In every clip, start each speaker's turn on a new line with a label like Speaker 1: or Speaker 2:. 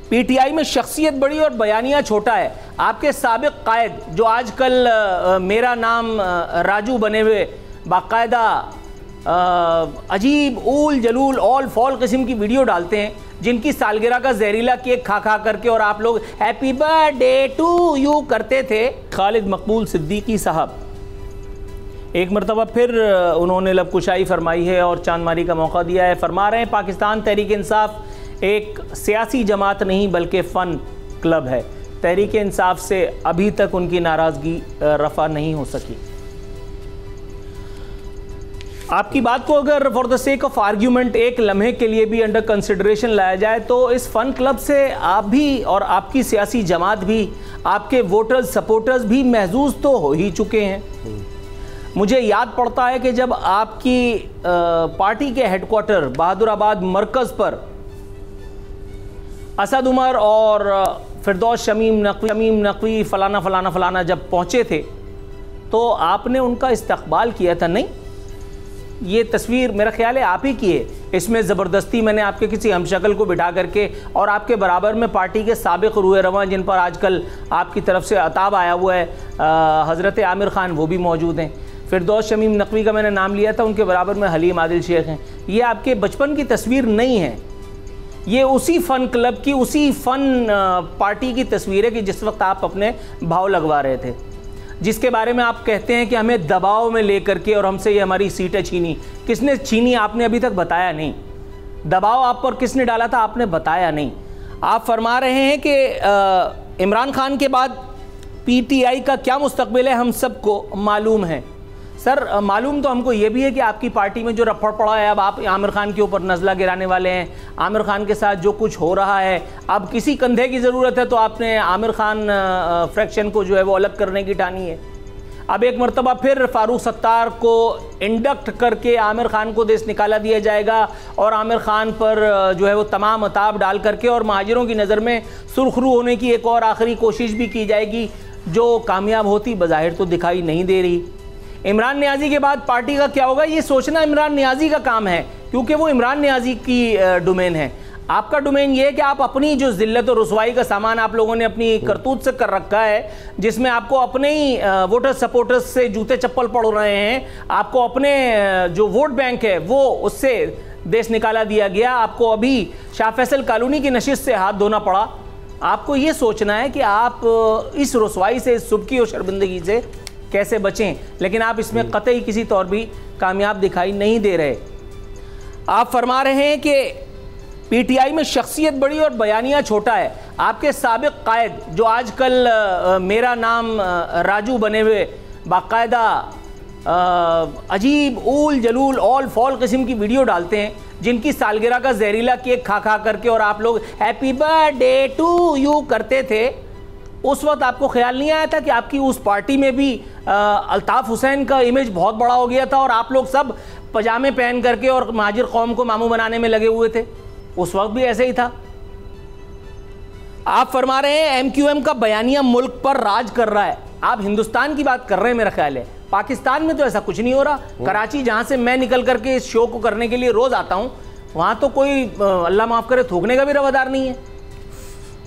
Speaker 1: P T I میں شخصیت بڑی اور بیانیہ چھوٹا ہے. آپ کے سابق قائد جو آج کل میرا نام راجو بنے ہوئے باقاعدہ عجیب اول جلول اول فال قسم کی ویڈیو ڈالتے ہیں جن کی سالگرہ کا زہریلا کیک کھا کھا کر کے اور آپ لوگ happy birthday to you کرتے تھے. خالد مقبول صدیقی صاحب ایک مرتبہ پھر انہوں نے لب کشائی فرمائی ہے اور چاند ماری کا موقع دیا ہے. فرما رہے ہیں پاکستان تحریک انصاف ایک سیاسی جماعت نہیں بلکہ فن کلب ہے. تحریک انصاف سے ابھی تک ان کی ناراضگی رفع نہیں ہو سکی. آپ کی بات کو اگر for the sake of argument ایک لمحے کے لیے بھی انڈر کنسیڈریشن لایا جائے تو اس فن کلب سے آپ بھی اور آپ کی سیاسی جماعت بھی آپ کے ووٹرز سپورٹرز بھی محظوظ تو ہو ہی چکے ہیں. مجھے یاد پڑتا ہے کہ جب آپ کی پارٹی کے ہیڈ کوارٹر بہادر آباد مرکز پر اسد عمر اور فردوس شمیم نقوی فلانا جب پہنچے تھے تو آپ نے ان کا استقبال کیا تھا. نہیں، یہ تصویر میرا خیال ہے آپ ہی کی ہے. اس میں زبردستی میں نے آپ کے کسی ہمشکل کو بٹھا کر کے اور آپ کے برابر میں پارٹی کے سابق روح رواں جن پر آج کل آپ کی طرف سے عتاب آیا ہوا ہے حضرت عامر خان وہ بھی موجود ہیں. فردوس شمیم نقوی کا میں نے نام لیا تھا، ان کے برابر میں حلیم عادل شیخ ہیں. یہ آپ کے بچپن کی تصویر نہیں ہے، یہ اسی فن کلب کی اسی فن پارٹی کی تصویر ہے کہ جس وقت آپ اپنے بھاؤ لگوا رہے تھے، جس کے بارے میں آپ کہتے ہیں کہ ہمیں دباؤ میں لے کر کے اور ہم سے یہ ہماری سیٹیں چھینی. کس نے چھینی آپ نے ابھی تک بتایا نہیں. دباؤ آپ پر کس نے ڈالا تھا آپ نے بتایا نہیں. آپ فرما رہے ہیں کہ عمران خان کے بعد پی ٹی آئی کا کیا مستقبل ہے ہم سب کو معلوم ہے. سر معلوم تو ہم کو یہ بھی ہے کہ آپ کی پارٹی میں جو رپڑ پڑا ہے اب آپ عامر خان کے اوپر نزلہ گرانے والے ہیں. عامر خان کے ساتھ جو کچھ ہو رہا ہے اب کسی کندھے کی ضرورت ہے تو آپ نے عامر خان فریکشن کو جو ہے وہ الگ کرنے کی ٹھانی ہے. اب ایک مرتبہ پھر فاروق ستار کو انڈکٹ کر کے عامر خان کو دیس نکالا دیا جائے گا اور عامر خان پر جو ہے وہ تمام عتاب ڈال کر کے اور مہاجروں کی نظر میں سرخ رو ہونے کی ایک اور آخری کوشش بھی کی جائے گی جو کامیاب ہوتی بظاہر تو دکھائی نہیں دے رہی. عمران نیازی کے بعد پارٹی کا کیا ہوگا یہ سوچنا عمران نیازی کا کام ہے کیونکہ وہ عمران نیازی کی ڈومین ہے. آپ کا ڈومین یہ ہے کہ آپ اپنی جو ذلت و رسوائی کا سامان آپ لوگوں نے اپنی کرتوت سے کر رکھا ہے جس میں آپ کو اپنے ہی ووٹر سپورٹرز سے جوتے چپل پڑ رہے ہیں، آپ کو اپنے جو ووٹ بینک ہے وہ اس سے دیس نکالا دیا گیا، آپ کو ابھی شاہ فیصل کالونی کی نشست سے ہاتھ دھونا پڑا. آپ کو یہ سوچنا ہے کہ آپ اس رسوائی سے اس سبکی اور شرمندگی سے کیسے بچیں، لیکن آپ اس میں قطعی کسی طور بھی کامیاب دکھائی نہیں دے رہے. آپ فرما رہے ہیں کہ پی ٹی آئی میں شخصیت بڑی اور بیانیہ چھوٹا ہے. آپ کے سابق قائد جو آج کل میرا نام راجو بنے ہوئے باقاعدہ عجیب اول جلول اول فال قسم کی ویڈیو ڈالتے ہیں جن کی سالگرہ کا زہریلا کیک کھا کھا کر کے اور آپ لوگ happy birthday to you کرتے تھے. اس وقت آپ کو خیال نہیں آیا تھا کہ آپ کی اس پارٹی میں بھی الطاف حسین کا امیج بہت بڑا ہو گیا تھا اور آپ لوگ سب پجامے پہن کر کے اور مہاجر قوم کو ماموں بنانے میں لگے ہوئے تھے؟ اس وقت بھی ایسے ہی تھا. آپ فرما رہے ہیں ایم کیو ایم کا بیانیہ ملک پر راج کر رہا ہے. آپ ہندوستان کی بات کر رہے ہیں میرا خیال ہے، پاکستان میں تو ایسا کچھ نہیں ہو رہا. کراچی جہاں سے میں نکل کر کے اس شو کو کرنے کے لیے روز آتا ہوں وہاں تو کوئی اللہ معاف کرے تھوکنے کا بھی روادار نہیں ہے.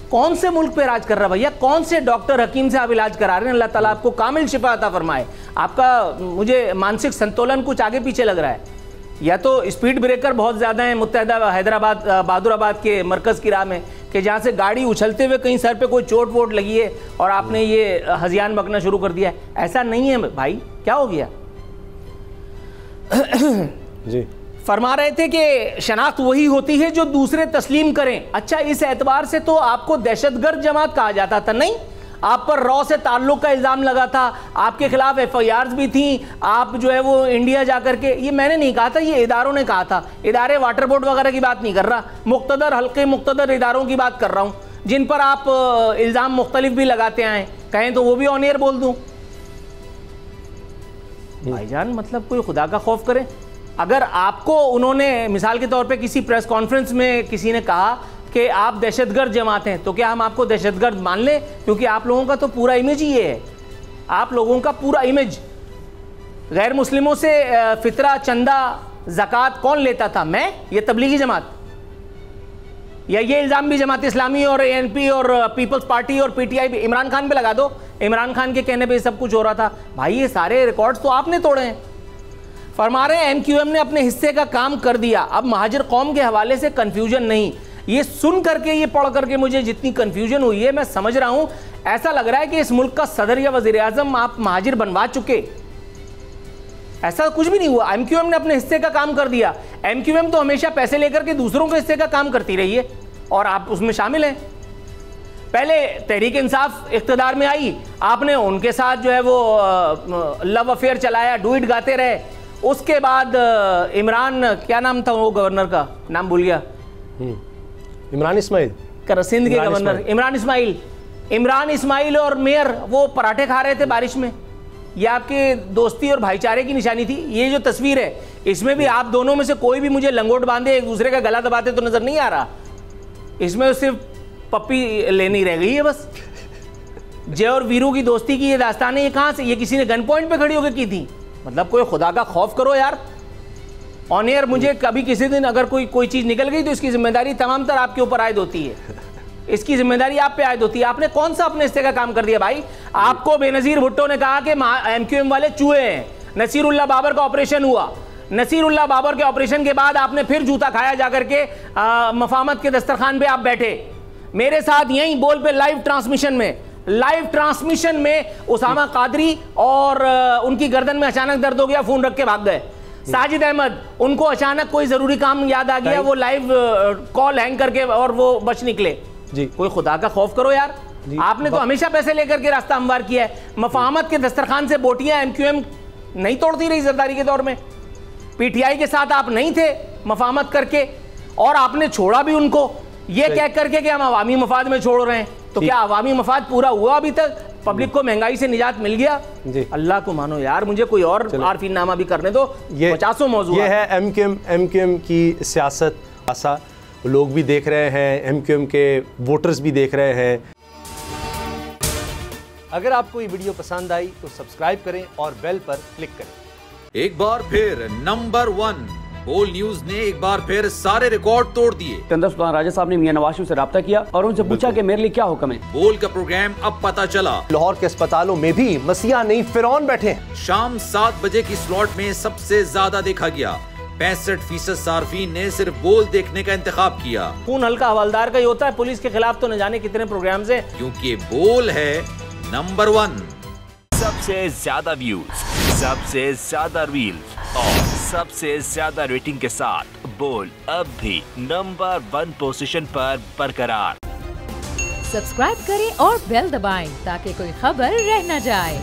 Speaker 1: کون سے ملک پہ راج کر رہا ہے بھیا؟ کون سے ڈاکٹر حکیم سے آپ علاج کرا رہے ہیں؟ اللہ تعالیٰ آپ کو کامل شفا عطا فرمائے. آپ کا مجھے مانسک سنتولن کچھ آگے پیچھے لگ رہا ہے. یا تو اسپیڈ بریکر بہت زیادہ ہیں متحدہ حیدرآباد بہادر آباد کے مرکز کی راہ میں کہ جہاں سے گاڑی اچھلتے ہوئے کہیں سر پہ کوئی چوٹ ووٹ لگی ہے اور آپ نے یہ ہذیان بکنا شروع کر دیا ہے. ایسا نہیں ہے بھائی، کیا ہو گیا؟
Speaker 2: جی
Speaker 1: فرما رہے تھے کہ شناخت وہی ہوتی ہے جو دوسرے تسلیم کریں. اچھا، اس اعتبار سے تو آپ کو دہشت گرد جماعت کہا جاتا تھا. نہیں، آپ پر رو سے تعلق کا الزام لگا تھا، آپ کے خلاف ایف آئی آرز بھی تھیں. آپ جو ہے وہ انڈیا جا کر کے، یہ میں نے نہیں کہا تھا، یہ اداروں نے کہا تھا. ادارے واٹر بورڈ وغیرہ کی بات نہیں کر رہا، مقتدر حلقے مقتدر اداروں کی بات کر رہا ہوں جن پر آپ الزام مختلف بھی لگاتے آئے. کہیں تو وہ بھی آن ایئر بول دوں. بھائی جان مطلب کوئی خدا کا خوف کرے. اگر آپ کو انہوں نے مثال کے طور پہ کسی پریس کانفرنس میں کسی نے کہا کہ آپ دہشت گرد جماعت ہیں تو کیا ہم آپ کو دہشت گرد مان لیں؟ کیونکہ آپ لوگوں کا تو پورا امیج ہی یہ ہے. آپ لوگوں کا پورا امیج غیر مسلموں سے فطرہ چندہ زکوٰۃ کون لیتا تھا؟ میں؟ یہ تبلیغی جماعت؟ یا یہ الزام بھی جماعت اسلامی اور ANP اور پیپلز پارٹی اور PTI بھی عمران خان پہ لگا دو، عمران خان کے کہنے پہ سب کچھ ہو رہا تھا. بھائی یہ سارے ریکارڈز تو آپ نے توڑے ہیں. فرما رہے ہیں MQM نے اپنے حصے کا کام کر دیا، اب مہاجر قوم کے حوالے سے کنفیوژن نہیں. یہ سن کر کے، یہ پڑھ کر کے مجھے جتنی کنفیوژن ہوئی ہے، میں سمجھ رہا ہوں ایسا لگ رہا ہے کہ اس ملک کا صدر یا وزیر اعظم آپ مہاجر بنوا چکے. ایسا کچھ بھی نہیں ہوا. MQM نے اپنے حصے کا کام کر دیا. MQM تو ہمیشہ پیسے لے کر کے دوسروں کے حصے کا کام کرتی رہی ہے اور آپ اس میں شامل ہیں. پہلے تحریک انصاف اقتدار میں آئی، آپ نے ان کے ساتھ جو ہے وہ لو افیئر چلایا، ڈوئٹ گاتے رہے. اس کے بعد عمران، کیا نام تھا وہ گورنر کا، نام بھول گیا،
Speaker 2: عمران اسماعیل،
Speaker 1: سندھ کے گورنر عمران اسماعیل اور میئر وہ پراٹھے کھا رہے تھے بارش میں. یہ آپ کے دوستی اور بھائی چارے کی نشانی تھی. یہ جو تصویر ہے اس میں بھی آپ دونوں میں سے کوئی بھی مجھے لنگوٹ باندھے ایک دوسرے کا گلا دباتے تو نظر نہیں آ رہا. اس میں صرف پپی لینی رہ گئی ہے بس. جے اور ویرو کی دوستی کی یہ داستانیں یہ کہاں سے، یہ کسی نے گن پوائنٹ پہ کھڑی ہو کے کی تھی؟ مطلب کوئی خدا کا خوف کرو یار. آن ایئر مجھے کبھی کسی دن اگر کوئی چیز نکل گئی تو اس کی ذمہ داری تمام تر آپ کے اوپر عائد ہوتی ہے. اس کی ذمہ داری آپ پہ عائد ہوتی ہے. آپ نے کون سا اپنے حصے کا کام کر دیا بھائی؟ آپ کو بے نظیر بھٹو نے کہا کہ MQM والے چوہے ہیں. نصیر اللہ بابر کا آپریشن ہوا، نصیر اللہ بابر کے آپریشن کے بعد آپ نے پھر جوتا کھایا جا کر کے مفاہمت کے دسترخوان پہ آپ بیٹھے میرے ساتھ یہیں بول پہ لائیو ٹرانسمیشن میں اسامہ قادری اور ان کی گردن میں اچانک درد ہو گیا، فون رکھ کے بھاگ گئے. ساجد احمد، ان کو اچانک کوئی ضروری کام یاد آ گیا، وہ لائیو کال ہینگ کر کے اور وہ بچ نکلے. کوئی خدا کا خوف کرو یار. آپ نے تو ہمیشہ پیسے لے کر کے راستہ ہموار کیا ہے. مفاہمت کے دسترخوان سے بوٹیاں MQM نہیں توڑتی رہی زرداری کے دور میں. PTI کے ساتھ آپ نہیں تھے مفاہمت کر کے، اور آپ نے چھوڑا بھی ان کو یہ کہہ کر کے کہ ہم عوامی مفاد میں چھوڑ رہے ہیں. تو کیا عوامی مفاد پورا ہوا ابھی تک؟ پبلک کو مہنگائی سے نجات مل گیا؟ اللہ کو مانو یار. مجھے کوئی اور عارفین نامہ بھی کرنے دو، 50 موضوع.
Speaker 2: یہ ہے MQM کی سیاست. ایسا لوگ بھی دیکھ رہے ہیں، MQM کے ووٹرز بھی دیکھ رہے ہیں. اگر آپ کو یہ ویڈیو پسند آئی تو سبسکرائب کریں اور بیل پر کلک کریں.
Speaker 3: ایک بار پھر نمبر 1 بول نیوز نے ایک بار پھر سارے ریکارڈ توڑ دیے.
Speaker 4: سکندر سلطان راجہ صاحب نے میاں نواز شریف سے رابطہ کیا اور ان سے پوچھا کہ میرے لیے کیا حکم ہے.
Speaker 3: بول کا پروگرام اب پتہ چلا.
Speaker 2: لاہور کے اسپتالوں میں بھی مسیح نہیں فرعون بیٹھے ہیں.
Speaker 3: شام 7 بجے کی سلاٹ میں سب سے زیادہ دیکھا گیا. 65% صارفین نے صرف بول دیکھنے کا انتخاب کیا.
Speaker 1: خون ہلکا حوالدار کا ہی ہوتا ہے، پولیس کے خلاف تو نہ جانے کتنے پروگرامز ہیں.
Speaker 3: کیونکہ بول ہے نمبر 1.
Speaker 5: سب سے زیادہ ویوز، سب سے زیادہ ریلز اور سب سے زیادہ ریٹنگ کے ساتھ بول اب بھی نمبر 1 پوزیشن پر برقرار.
Speaker 6: سبسکرائب کریں اور بیل دبائیں تاکہ کوئی خبر رہ نہ جائے.